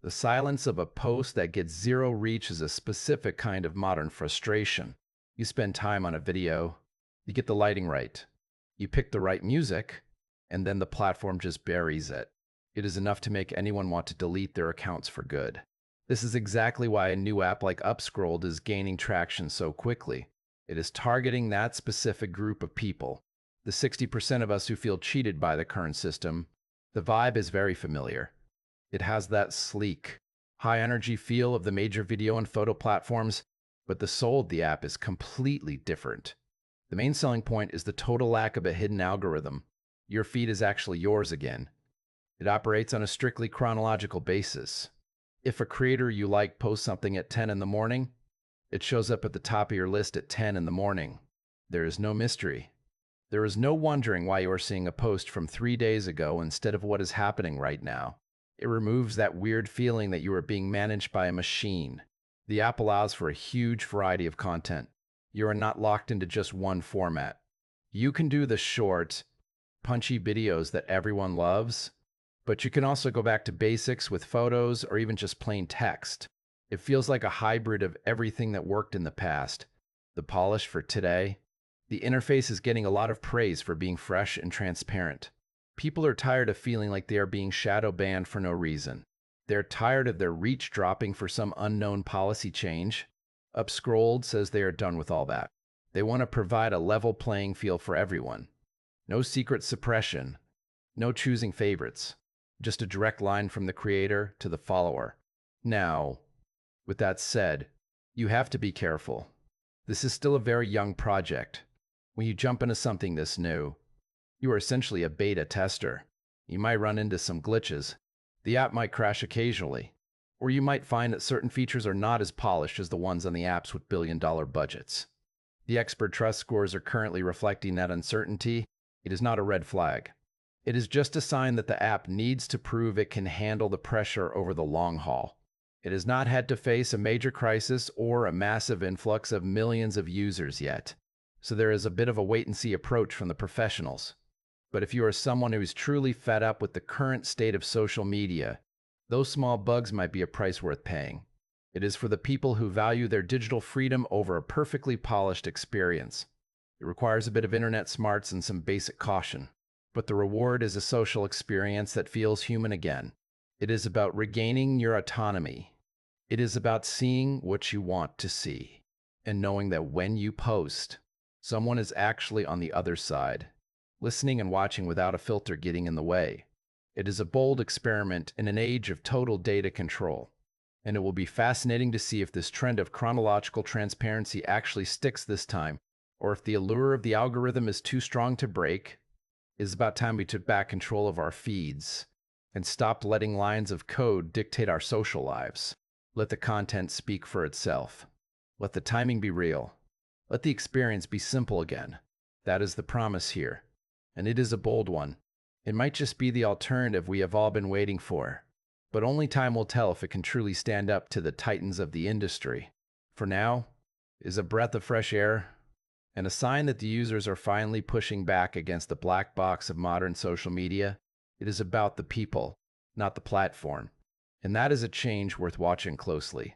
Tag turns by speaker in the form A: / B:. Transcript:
A: The silence of a post that gets zero reach is a specific kind of modern frustration. You spend time on a video, you get the lighting right, you pick the right music, and then the platform just buries it. It is enough to make anyone want to delete their accounts for good. This is exactly why a new app like UpScrolled is gaining traction so quickly. It is targeting that specific group of people, the 60% of us who feel cheated by the current system. The vibe is very familiar. It has that sleek, high-energy feel of the major video and photo platforms, but the soul of the app is completely different. The main selling point is the total lack of a hidden algorithm. Your feed is actually yours again. It operates on a strictly chronological basis. If a creator you like posts something at 10 in the morning, it shows up at the top of your list at 10 in the morning. There is no mystery. There is no wondering why you are seeing a post from 3 days ago instead of what is happening right now. It removes that weird feeling that you are being managed by a machine. The app allows for a huge variety of content. You are not locked into just one format. You can do the short, punchy videos that everyone loves, but you can also go back to basics with photos or even just plain text. It feels like a hybrid of everything that worked in the past. The polish for today. The interface is getting a lot of praise for being fresh and transparent. People are tired of feeling like they are being shadow banned for no reason. They're tired of their reach dropping for some unknown policy change. UpScrolled says they are done with all that. They want to provide a level playing field for everyone. No secret suppression. No choosing favorites. Just a direct line from the creator to the follower. Now, with that said, you have to be careful. This is still a very young project. When you jump into something this new, you are essentially a beta tester. You might run into some glitches. The app might crash occasionally. Or you might find that certain features are not as polished as the ones on the apps with billion-dollar budgets. The expert trust scores are currently reflecting that uncertainty. It is not a red flag. It is just a sign that the app needs to prove it can handle the pressure over the long haul. It has not had to face a major crisis or a massive influx of millions of users yet. So there is a bit of a wait-and-see approach from the professionals. But if you are someone who is truly fed up with the current state of social media, those small bugs might be a price worth paying. It is for the people who value their digital freedom over a perfectly polished experience. It requires a bit of internet smarts and some basic caution. But the reward is a social experience that feels human again. It is about regaining your autonomy. It is about seeing what you want to see, and knowing that when you post, someone is actually on the other side, listening and watching without a filter getting in the way. It is a bold experiment in an age of total data control, and it will be fascinating to see if this trend of chronological transparency actually sticks this time, or if the allure of the algorithm is too strong to break. It is about time we took back control of our feeds and stopped letting lines of code dictate our social lives. Let the content speak for itself. Let the timing be real. Let the experience be simple again. That is the promise here, and it is a bold one. It might just be the alternative we have all been waiting for, but only time will tell if it can truly stand up to the titans of the industry. For now, it is a breath of fresh air and a sign that the users are finally pushing back against the black box of modern social media. It is about the people, not the platform, and that is a change worth watching closely.